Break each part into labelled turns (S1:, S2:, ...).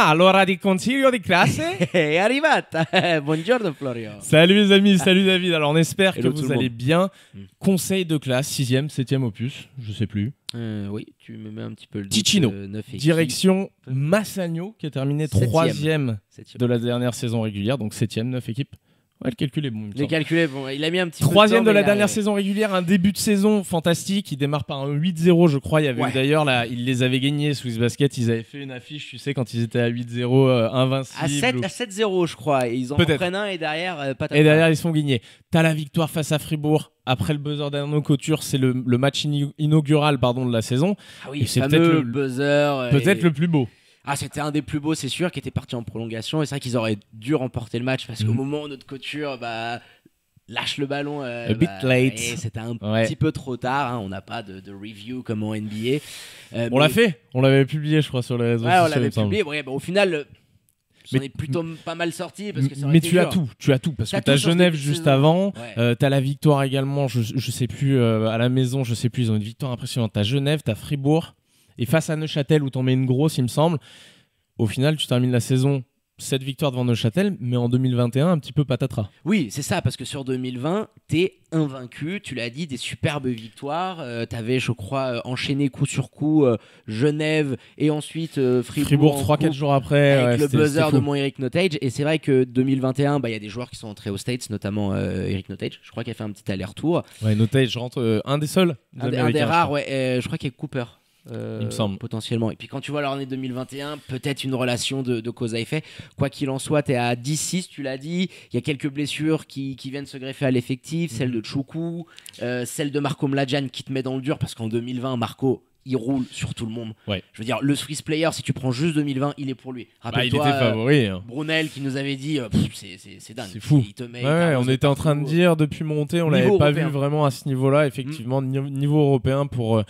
S1: Ah, l'ora di consiglio di classe.
S2: È arrivata. Buongiorno Florio.
S1: Salut les amis, salut David. Alors on espère que
S2: Hello tout
S1: vous
S2: le
S1: allez
S2: monde.
S1: bien. Conseil de classe, 6e, 7e opus, je sais plus.
S2: Oui, tu me mets un petit peu le doute,
S1: Ticino,
S2: 9 et
S1: direction Massagno qui a terminé
S2: Septième.
S1: 3e
S2: Septième.
S1: de la dernière saison régulière, donc 7e, 9 équipes. Ouais, le calcul est bon. il me
S2: Les
S1: semble.
S2: calculés, bon, il a mis un petit peu
S1: Troisième de
S2: temps, mais
S1: la
S2: il a
S1: dernière
S2: arrivé.
S1: saison régulière, un début de saison fantastique. Il démarre par un 8-0, je crois. Il y avait eu
S2: Ouais.
S1: d'ailleurs, là, ils les avaient gagnés, Swiss Basket. Ils avaient fait une affiche, tu sais, quand ils étaient à 8-0, invincibles.
S2: À 7-0, je crois. Et ils en
S1: Peut-être.
S2: reprennent un et derrière, pas
S1: Et derrière, ils se font gagner. T'as la victoire face à Fribourg. Après le buzzer d'Arnaud Couture, c'est le match inaugural de la saison.
S2: Ah oui,
S1: Et c'est
S2: fameux
S1: peut-être le-
S2: buzzer.
S1: Peut-être
S2: et-
S1: le plus beau.
S2: Ah, c'était un des plus beaux, c'est sûr, qui était parti en prolongation. Et c'est vrai qu'ils auraient dû remporter le match parce qu'au moment où notre Couture lâche le ballon,
S1: A bit late.
S2: et c'était un
S1: Ouais.
S2: petit peu trop tard. Hein. On n'a pas de review comme en NBA.
S1: On l'a fait. On l'avait publié, je crois, sur les réseaux
S2: Ouais,
S1: sociaux.
S2: on l'avait
S1: il me semble.
S2: publié. Ouais, au final, j'en
S1: Mais-
S2: ai plutôt pas mal sorti parce que ça aurait
S1: Mais
S2: été
S1: tu as
S2: dur.
S1: tout. Tu as tout. Parce
S2: T'as
S1: que t'as
S2: tout sur ce
S1: Genève
S2: début de
S1: juste
S2: saison.
S1: avant.
S2: Ouais.
S1: T'as la victoire également. Je sais plus. À la maison, je sais plus. Ils ont une victoire impressionnante. T'as Genève, t'as Fribourg. Et face à Neuchâtel, où t'en mets une grosse, il me semble. Au final, tu termines la saison 7 victoires devant Neuchâtel, mais en 2021, un petit peu patatras.
S2: Oui, c'est ça, parce que sur 2020, t'es invaincu, tu l'as dit, des superbes victoires. T'avais, je crois, enchaîné coup sur coup Genève et ensuite Fribourg en
S1: 3-4
S2: coupe,
S1: jours après.
S2: avec
S1: ouais,
S2: le
S1: c'était
S2: buzzer
S1: fou.
S2: de mon Eric Notage. Et c'est vrai que 2021, il y a des joueurs qui sont entrés aux States, notamment Eric Notage. Je crois qu'il a fait un petit aller-retour.
S1: Ouais, Notage, je rentre un des seuls.
S2: Un des
S1: Américains, je
S2: rares,
S1: crois.
S2: ouais. Je crois qu'il y a Cooper.
S1: Il me semble.
S2: Potentiellement. Et puis quand tu vois leur année 2021, peut-être une relation de cause à effet. Quoi qu'il en soit, tu es à 10-6, tu l'as dit. Il y a quelques blessures qui viennent se greffer à l'effectif. Celle de Choukou, celle de Marco Mladjan qui te met dans le dur parce qu'en 2020, Marco, il roule sur tout le monde.
S1: Ouais.
S2: Je veux dire, le Swiss Player, si tu prends juste 2020, il est pour lui.
S1: Bah, il
S2: Rappelle-toi,
S1: était favori. Hein.
S2: Brunel qui nous avait dit c'est dingue.
S1: C'est fou.
S2: Il te met, il
S1: Ouais,
S2: t'arrose
S1: on était en train de
S2: partout.
S1: dire depuis montée, on
S2: Niveau
S1: l'avait pas
S2: européen.
S1: vu vraiment à ce niveau-là, effectivement, niveau européen pour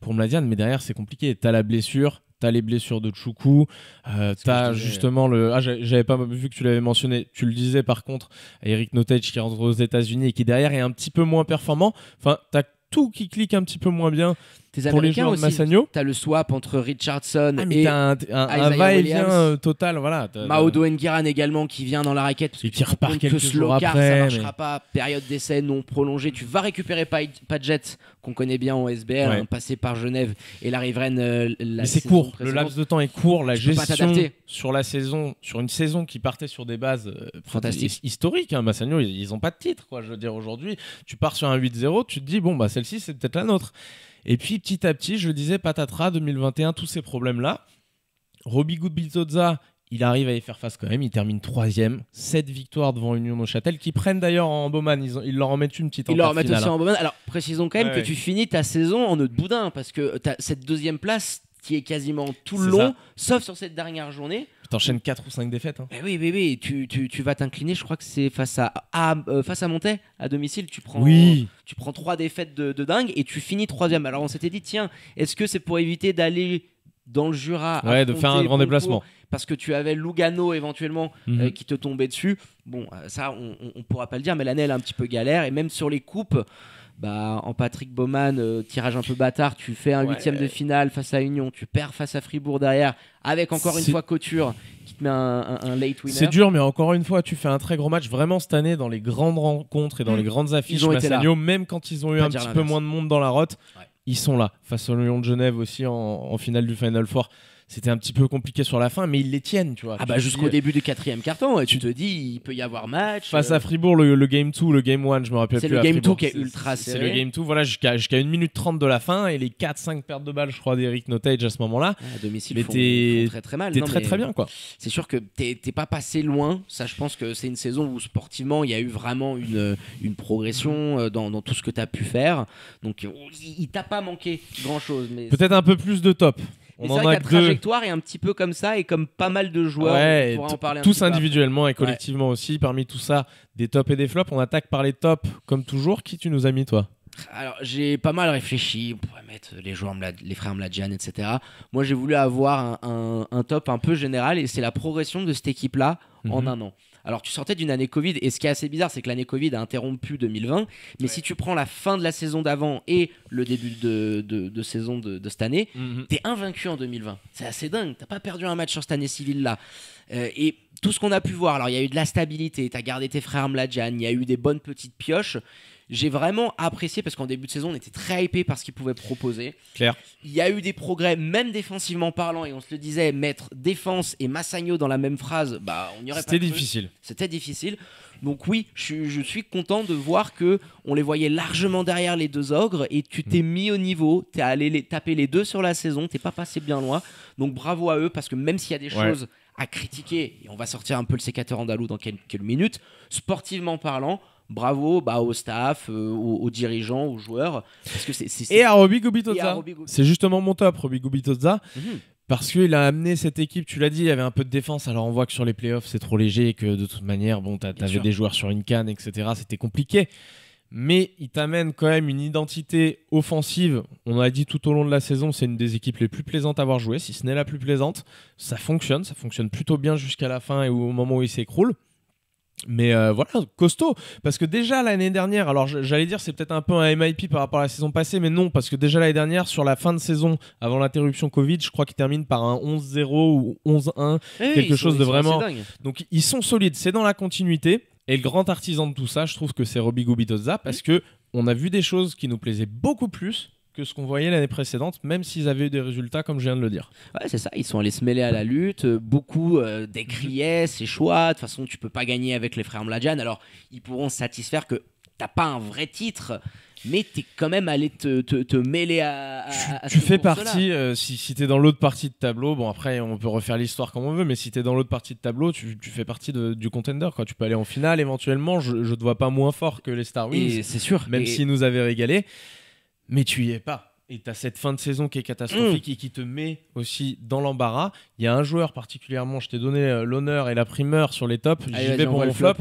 S1: Mladian, mais derrière c'est compliqué. T'as la blessure, t'as les blessures de Choukou, t'as
S2: je disais.
S1: justement le. Ah, j'avais pas vu que tu l'avais mentionné. Tu le disais par contre, Eric Notage qui rentre aux États-Unis et qui derrière est un petit peu moins performant. Enfin, t'as tout qui clique un petit peu moins bien
S2: Tes
S1: pour les
S2: Américains
S1: joueurs de
S2: aussi.
S1: Massagno.
S2: T'as le swap entre Richardson
S1: Ah, mais
S2: et
S1: t'as un
S2: Isaiah
S1: va-et-vient
S2: Williams.
S1: total, voilà.
S2: Maodo Ngueran également qui vient dans la raquette parce que
S1: Et
S2: tu
S1: qui
S2: te rends
S1: repart
S2: compte que
S1: quelques
S2: slow
S1: jours
S2: car,
S1: après,
S2: ça marchera
S1: mais-
S2: pas, période d'essai non prolongée, tu vas récupérer Padgett qu'on connaît bien en SBL,
S1: Ouais.
S2: hein, passé par Genève et la Riveraine
S1: Mais c'est court, le laps de temps est court, la
S2: Tu peux pas
S1: gestion
S2: t'adapter.
S1: sur la saison, sur une saison qui partait sur des bases
S2: Fantastiques.
S1: historiques. Hein. Massagno, ils ont pas de titre, quoi. Je veux dire, aujourd'hui, tu pars sur un 8-0, tu te dis, bon, bah celle-ci, c'est peut-être la nôtre. Et puis, petit à petit, je le disais, patatras, 2021, tous ces problèmes-là. Roby Gubitoza, il arrive à y faire face quand même, il termine 3e, 7 victoires devant Union Neuchâtel, qui prennent d'ailleurs en Bowman, ils leur en mettent une petite en
S2: Ils leur
S1: quart
S2: remettent
S1: finale,
S2: aussi
S1: hein.
S2: en Bowman. Alors précisons quand même
S1: Ouais,
S2: que
S1: ouais.
S2: tu finis ta saison en nœud de boudin parce que t'as cette deuxième place qui est quasiment tout le
S1: C'est
S2: long,
S1: ça.
S2: sauf sur cette dernière journée.
S1: T'enchaînes 4 ou 5 défaites. Hein.
S2: Eh oui, tu vas t'incliner, je crois que c'est face à Montaix, à domicile, tu prends
S1: Oui.
S2: 3 défaites de dingue et tu finis 3e. Alors on s'était dit, tiens, est-ce que c'est pour éviter d'aller dans le Jura
S1: Ouais, de faire un
S2: affronter
S1: grand
S2: Boncourt,
S1: déplacement.
S2: parce que tu avais Lugano éventuellement
S1: Mhm.
S2: qui te tombait dessus. Bon, ça on pourra pas le dire, mais l'année elle est un petit peu galère et même sur les coupes, en Patrick Baumann, tirage un peu bâtard, tu fais un
S1: Ouais.
S2: 8e de finale face à Union, tu perds face à Fribourg derrière, avec encore une
S1: C'est-
S2: fois Couture qui te met un late winner.
S1: C'est dur, mais encore une fois, tu fais un très gros match. Vraiment, cette année, dans les grandes rencontres et dans les grandes affiches,
S2: Ils ont été là.
S1: Massagno, même quand ils ont eu
S2: Pas
S1: un
S2: dire
S1: petit peu
S2: l'inverse.
S1: moins de monde dans la rote,
S2: Ouais.
S1: ils sont là. Face au Lyon de Genève aussi en finale du Final Four. C'était un petit peu compliqué sur la fin, mais ils les tiennent, tu vois.
S2: Ah
S1: Tu te
S2: jusqu'au
S1: dis,
S2: début du 4e carton, et tu te dis il peut y avoir match.
S1: Face à Fribourg, le Game 2, le Game 1, je me rappelle
S2: C'est
S1: plus.
S2: le
S1: à
S2: Game
S1: Fribourg.
S2: 2 qui est
S1: C'est-
S2: ultra
S1: C'est
S2: serré.
S1: le Game 2, voilà, jusqu'à 1 minute 30 de la fin et les 4-5 pertes de balles, je crois, d'Eric Notage à ce moment-là.
S2: à domicile,
S1: Mais
S2: font
S1: t'es
S2: très très mal.
S1: T'es
S2: Non,
S1: très
S2: mais
S1: très bien, quoi.
S2: C'est sûr que t'es pas passé loin. Ça, je pense que c'est une saison où sportivement il y a eu vraiment une progression dans tout ce que t'as pu faire. Donc il t'a pas manqué grand chose. Mais
S1: Peut-être un peu plus de top.
S2: mais
S1: On
S2: c'est
S1: en
S2: vrai
S1: a
S2: que
S1: que
S2: la
S1: deux.
S2: trajectoire est un petit peu comme ça et comme pas mal de joueurs.
S1: Ouais,
S2: on pourra en parler un
S1: tous
S2: petit peu après.
S1: individuellement et collectivement aussi. Parmi tout ça, des tops et des flops. On attaque par les tops, comme toujours. Qui tu nous as mis, toi?
S2: Alors j'ai pas mal réfléchi, on pourrait mettre les joueurs, les frères Mladjan, etc. Moi j'ai voulu avoir un top un peu général et c'est la progression de cette équipe-là en
S1: Mhm.
S2: un an. Alors, tu sortais d'une année Covid, et ce qui est assez bizarre, c'est que l'année Covid a interrompu 2020. Mais si tu prends la fin de la saison d'avant et le début de saison de cette année, t'es invaincu en 2020. C'est assez dingue. T'as pas perdu un match sur cette année civile-là. Et tout ce qu'on a pu voir, alors il y a eu de la stabilité, t'as gardé tes frères Mladjan, il y a eu des bonnes petites pioches. J'ai vraiment apprécié parce qu'en début de saison, on était très hypé par ce qu'ils pouvaient proposer.
S1: Claire.
S2: Il y a eu des progrès, même défensivement parlant, et on se le disait, mettre défense et Massagno dans la même phrase, on y aurait pas
S1: C'était
S2: cru.
S1: difficile.
S2: C'était difficile. Donc oui, je suis content de voir que on les voyait largement derrière les deux ogres et tu t'es mis au niveau, t'es allé taper les deux sur la saison, t'es pas passé bien loin. Donc bravo à eux parce que même s'il y a des choses à critiquer, et on va sortir un peu le sécateur andalou dans quelques minutes, sportivement parlant, bravo au staff, aux dirigeants, aux joueurs. Parce que
S1: Et à Robbie Gubitoza. C'est justement mon top, Robbie Gubitoza. Parce qu'il a amené cette équipe, tu l'as dit, il y avait un peu de défense. Alors on voit que sur les playoffs, c'est trop léger et que de toute manière, t'avais des joueurs sur une canne, etc. C'était compliqué. Mais il t'amène quand même une identité offensive. On a dit tout au long de la saison, c'est une des équipes les plus plaisantes à avoir joué, si ce n'est la plus plaisante. Ça fonctionne plutôt bien jusqu'à la fin et au moment où il s'écroule. Mais voilà, costaud. Parce que déjà l'année dernière, alors j'allais dire c'est peut-être un peu un MIP par rapport à la saison passée, mais non, parce que déjà l'année dernière, sur la fin de saison, avant l'interruption Covid, je crois qu'ils terminent par un 11-0 ou 11-1, quelque chose de vraiment... Donc ils sont solides, c'est dans la continuité. Et le grand artisan de tout ça, je trouve que c'est Robbie Gubitoza, parce que on a vu des choses qui nous plaisaient beaucoup plus que ce qu'on voyait l'année précédente, même s'ils avaient eu des résultats comme je viens de le dire.
S2: Ouais, c'est ça, ils sont allés se mêler à la lutte, beaucoup décriaient ces choix, de toute façon tu peux pas gagner avec les frères Mladjan, alors ils pourront se satisfaire que t'as pas un vrai titre, mais t'es quand même allé te mêler à
S1: tu fais partie, si t'es dans l'autre partie de tableau, bon après on peut refaire l'histoire comme on veut, mais si t'es dans l'autre partie de tableau, tu fais partie du contender, quoi. Tu peux aller en finale éventuellement, je te vois pas moins fort que les Star Wings,
S2: c'est sûr,
S1: même s'ils nous avaient régalé. Mais tu y es pas. Et tu as cette fin de saison qui est catastrophique et qui te met aussi dans l'embarras. Il y a un joueur particulièrement, je t'ai donné l'honneur et la primeur sur les tops. J'y vais pour mon flop.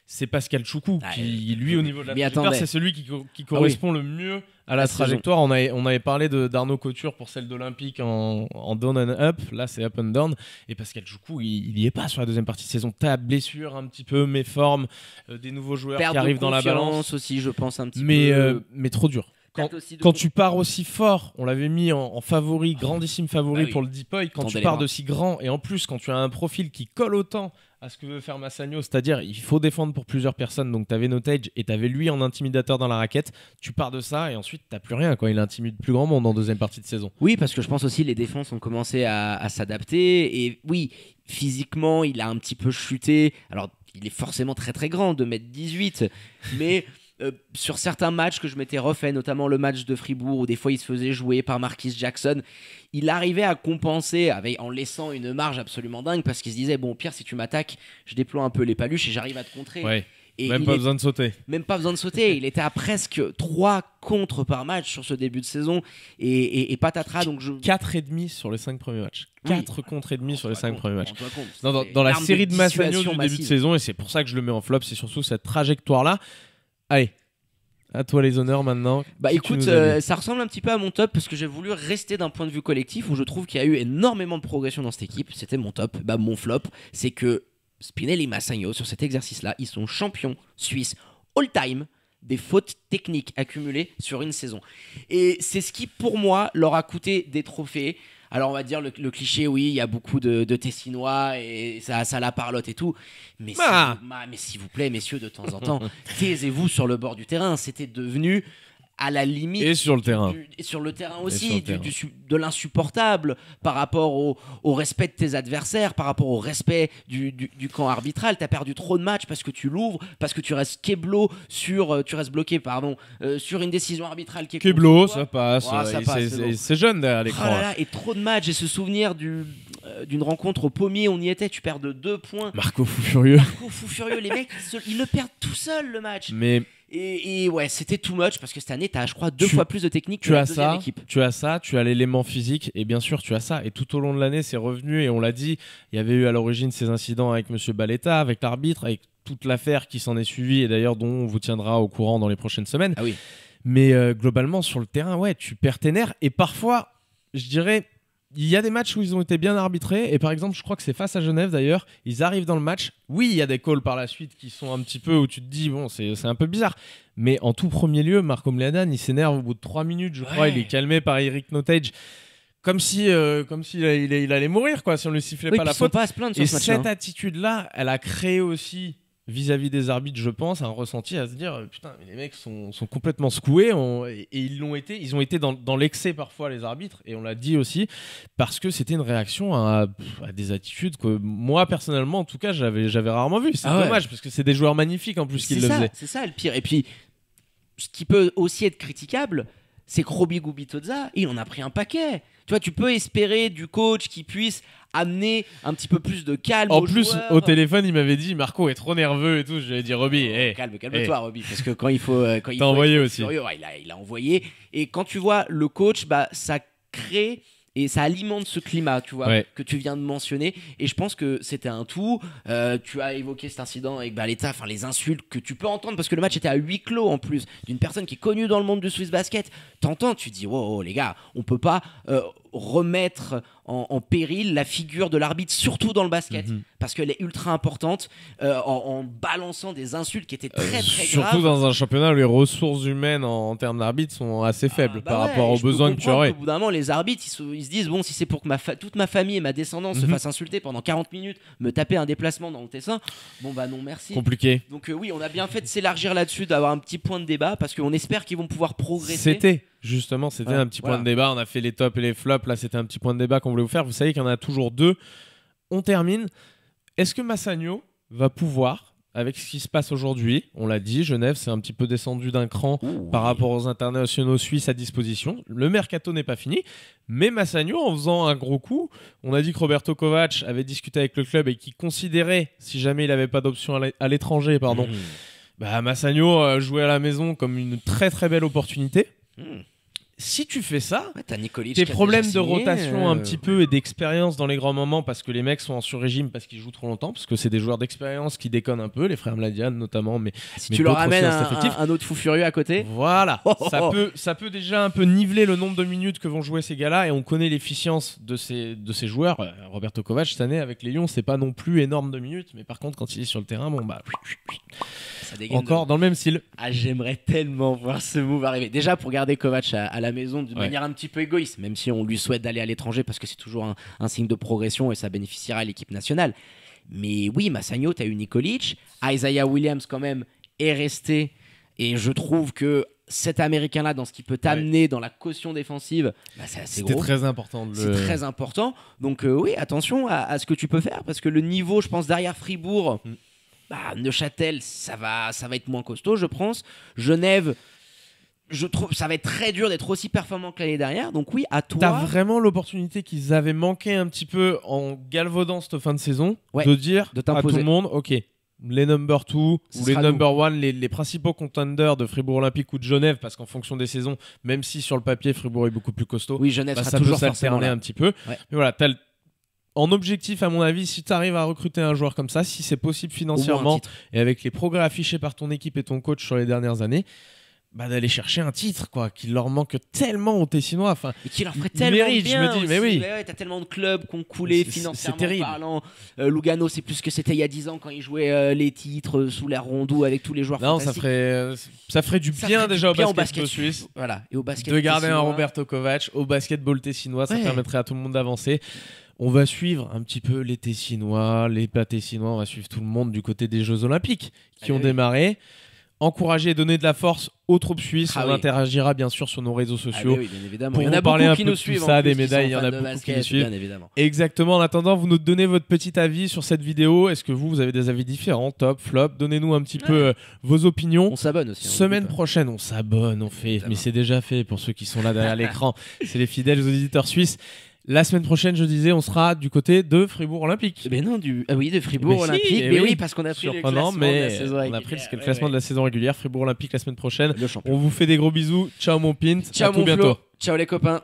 S1: C'est Pascal Choukou, qui lui, au niveau de la trajectoire, c'est celui qui correspond le mieux à la trajectoire. On avait parlé d'Arnaud Couture pour celle d'Olympique en down and up. Là, c'est up and down. Et Pascal Choukou, il n'y est pas sur la deuxième partie de saison. T'as blessure un petit peu, méforme, des nouveaux joueurs qui arrivent dans la balance
S2: aussi, je pense, un petit peu.
S1: Mais trop dur. Quand tu pars aussi fort, on l'avait mis en favori, grandissime favori pour le Deep Boy, quand tu pars de si grand, et en plus quand tu as un profil qui colle autant à ce que veut faire Massagno, c'est-à-dire il faut défendre pour plusieurs personnes, donc t'avais Notage et t'avais lui en intimidateur dans la raquette, tu pars de ça et ensuite t'as plus rien, quoi. Il intimide plus grand monde en deuxième partie de saison.
S2: Oui, parce que je pense aussi les défenses ont commencé à s'adapter, et oui, physiquement il a un petit peu chuté, alors il est forcément très très grand, 2m18, mais... sur certains matchs que je m'étais refait, notamment le match de Fribourg où des fois il se faisait jouer par Marquis Jackson, il arrivait à compenser en laissant une marge absolument dingue, parce qu'il se disait bon, au pire si tu m'attaques je déploie un peu les paluches et j'arrive à te contrer.
S1: Ouais. Et même pas besoin de sauter.
S2: Même pas besoin de sauter. Il était à presque 3 contres par match sur ce début de saison. Et patatras.
S1: 4,5 sur les 5 premiers matchs. 4 contre et demi sur les 5 premiers matchs.
S2: Dans
S1: la série de Massagno du début de saison, et c'est pour ça que je le mets en flop, c'est surtout cette trajectoire-là. Allez, à toi les honneurs maintenant.
S2: Écoute, ça ressemble un petit peu à mon top parce que j'ai voulu rester d'un point de vue collectif où je trouve qu'il y a eu énormément de progression dans cette équipe. C'était mon top. Mon flop, c'est que Spinelli et Massagno, sur cet exercice-là, ils sont champions suisses all-time des fautes techniques accumulées sur une saison. Et c'est ce qui, pour moi, leur a coûté des trophées. Alors on va dire le cliché, oui, il y a beaucoup de Tessinois et ça la parlotte et tout. Mais s'il vous plaît, messieurs, de temps en temps, taisez-vous sur le bord du terrain. C'était devenu à la limite.
S1: Et sur le terrain.
S2: Et sur le terrain aussi, de l'insupportable par rapport au respect de tes adversaires, par rapport au respect du camp arbitral. T'as perdu trop de matchs parce que tu l'ouvres, parce que tu restes bloqué sur une décision arbitrale qui est
S1: Keblo, ça passe. C'est jeune derrière l'écran.
S2: Et trop de matchs. Et se souvenir d'une rencontre au pommier, on y était, tu perds de 2 points.
S1: Marco fou furieux,
S2: les mecs, ils le perdent tout seuls le match. Et ouais, c'était too much parce que cette année, t'as, je crois, 2 fois plus de technique que la deuxième équipe.
S1: Tu as l'élément physique et bien sûr, tu as ça. Et tout au long de l'année, c'est revenu et on l'a dit, il y avait eu à l'origine ces incidents avec Monsieur Baletta, avec l'arbitre, avec toute l'affaire qui s'en est suivie et d'ailleurs dont on vous tiendra au courant dans les prochaines semaines.
S2: Ah oui.
S1: Mais globalement, sur le terrain, ouais, tu perds tes nerfs et parfois, je dirais, il y a des matchs où ils ont été bien arbitrés, et par exemple, je crois que c'est face à Genève d'ailleurs, ils arrivent dans le match. Oui, il y a des calls par la suite qui sont un petit peu où tu te dis, bon, c'est un peu bizarre. Mais en tout premier lieu, Marco Mladen, il s'énerve au bout de 3 minutes, je crois, il est calmé par Eric Notage. Comme si, il allait mourir, quoi, si on lui sifflait pas la faute.
S2: Pas à se plaindre sur
S1: et
S2: ce match-là.
S1: cette attitude-là, elle a créé aussi, vis-à-vis des arbitres, je pense, un ressenti à se dire, putain, mais les mecs sont complètement secoués, et ils ont été dans l'excès parfois, les arbitres, et on l'a dit aussi, parce que c'était une réaction à des attitudes que moi, personnellement, en tout cas, j'avais rarement vu. C'est dommage, parce que c'est des joueurs magnifiques en plus qui le faisaient.
S2: C'est ça le pire. Et puis, ce qui peut aussi être critiquable, c'est que Robbie Gubitoza, il en a pris un paquet. Tu vois, tu peux espérer du coach qui puisse amener un petit peu plus de calme
S1: en
S2: aux
S1: plus,
S2: joueurs.
S1: au téléphone, il m'avait dit Marco est trop nerveux et tout. Je lui ai dit Robbie,
S2: calme-toi, Robbie, parce que quand il faut,
S1: t'as envoyé aussi.
S2: Furieux, il a envoyé. Et quand tu vois le coach, ça crée et ça alimente ce climat, tu vois, que tu viens de mentionner. Et je pense que c'était un tout. Tu as évoqué cet incident avec Baleta, enfin les insultes que tu peux entendre parce que le match était à huis clos en plus, d'une personne qui est connue dans le monde du Swiss Basket. T'entends, tu dis, wow, les gars, on peut pas remettre en péril la figure de l'arbitre, surtout dans le basket, parce qu'elle est ultra importante, en balançant des insultes qui étaient très graves.
S1: Surtout dans un championnat où les ressources humaines en termes d'arbitre sont assez faibles par rapport aux besoins que tu aurais.
S2: Au bout d'un moment, les arbitres, ils se disent, bon, si c'est pour que toute ma famille et ma descendance se fassent insulter pendant 40 minutes, me taper un déplacement dans le Tessin, bon bah non, merci.
S1: Compliqué.
S2: Donc oui, on a bien fait de s'élargir là-dessus, d'avoir un petit point de débat, parce qu'on espère qu'ils vont pouvoir progresser.
S1: C'était un petit point de débat. On a fait les tops et les flops. Là, c'était un petit point de débat qu'on voulait vous faire. Vous savez qu'il y en a toujours deux. On termine. Est-ce que Massagno va pouvoir, avec ce qui se passe aujourd'hui, on l'a dit, Genève, c'est un petit peu descendu d'un cran par rapport aux internationaux suisses à disposition. Le mercato n'est pas fini. Mais Massagno, en faisant un gros coup, on a dit que Roberto Kovac avait discuté avec le club et qu'il considérait, si jamais il n'avait pas d'option à l'étranger, Massagno jouait à la maison comme une très très belle opportunité. Si tu fais ça, tes problèmes de rotation un petit peu et d'expérience dans les grands moments, parce que les mecs sont en sur-régime parce qu'ils jouent trop longtemps, parce que c'est des joueurs d'expérience qui déconnent un peu, les frères Mladian notamment, mais
S2: si tu leur amènes un autre fou furieux à côté,
S1: voilà, ça peut déjà un peu niveler le nombre de minutes que vont jouer ces gars-là, et on connaît l'efficience de ces joueurs. Roberto Kovac cette année avec les Lions, c'est pas non plus énorme de minutes, mais par contre quand il est sur le terrain, ça encore dans le même style.
S2: J'aimerais tellement voir ce move arriver. Déjà pour garder Kovac à la maison de manière un petit peu égoïste, même si on lui souhaite d'aller à l'étranger parce que c'est toujours un signe de progression et ça bénéficiera à l'équipe nationale. Mais oui, Massagno, t'as eu Nikolic, Isaiah Williams quand même est resté, et je trouve que cet Américain-là, dans ce qu'il peut t'amener dans la caution défensive, c'est assez gros.
S1: C'était très important.
S2: C'est très important. Donc oui, attention à ce que tu peux faire, parce que le niveau, je pense, derrière Fribourg, Neuchâtel, ça va être moins costaud, je pense. Genève, je trouve ça va être très dur d'être aussi performant que l'année dernière. Donc oui, à toi.
S1: T'as vraiment l'opportunité qu'ils avaient manqué un petit peu en galvaudant cette fin de saison, de dire à tout le monde, ok, les number 2 ou les number 1, les principaux contenders de Fribourg Olympique ou de Genève, parce qu'en fonction des saisons, même si sur le papier Fribourg est beaucoup plus costaud,
S2: Genève sera
S1: ça
S2: toujours
S1: peut s'alterner un petit peu. Mais voilà, en objectif, à mon avis, si tu arrives à recruter un joueur comme ça, si c'est possible financièrement et avec les progrès affichés par ton équipe et ton coach sur les dernières années, d'aller chercher un titre, quoi, qui leur manque tellement aux Tessinois.
S2: Et qui leur ferait tellement bien.
S1: Je me dis, mais oui.
S2: T'as tellement de clubs qui ont coulé financièrement parlant. Lugano, c'est plus que c'était il y a 10 ans quand ils jouaient les titres sous l'air Rondou avec tous les joueurs fantastiques.
S1: Ça ferait du bien déjà au basket suisse.
S2: Voilà. Et au basket
S1: de garder un Roberto Kovac au basketball tessinois, ça permettrait à tout le monde d'avancer. On va suivre un petit peu les Tessinois, les pas Tessinois, on va suivre tout le monde du côté des Jeux Olympiques qui ont démarré. Encourager et donner de la force aux troupes suisses. On interagira bien sûr sur nos réseaux sociaux
S2: pour
S1: vous parler un peu de tout ça, des médailles. Il y en a beaucoup qui nous suivent. Exactement. En attendant, vous nous donnez votre petit avis sur cette vidéo. Est-ce que vous avez des avis différents, top, flop? Donnez-nous un petit peu vos opinions.
S2: On s'abonne aussi.
S1: Semaine prochaine, on s'abonne, on fait. Mais c'est déjà fait pour ceux qui sont là derrière l'écran. C'est les fidèles auditeurs suisses. La semaine prochaine, je disais, on sera du côté de Fribourg Olympique.
S2: Mais non, de Fribourg Olympique. Mais oui, parce qu'on a pris le classement de la saison régulière.
S1: On a pris le classement de la saison régulière. Fribourg Olympique la semaine prochaine. On vous fait des gros bisous. Ciao mon Pint.
S2: Ciao mon Flo. Ciao les copains.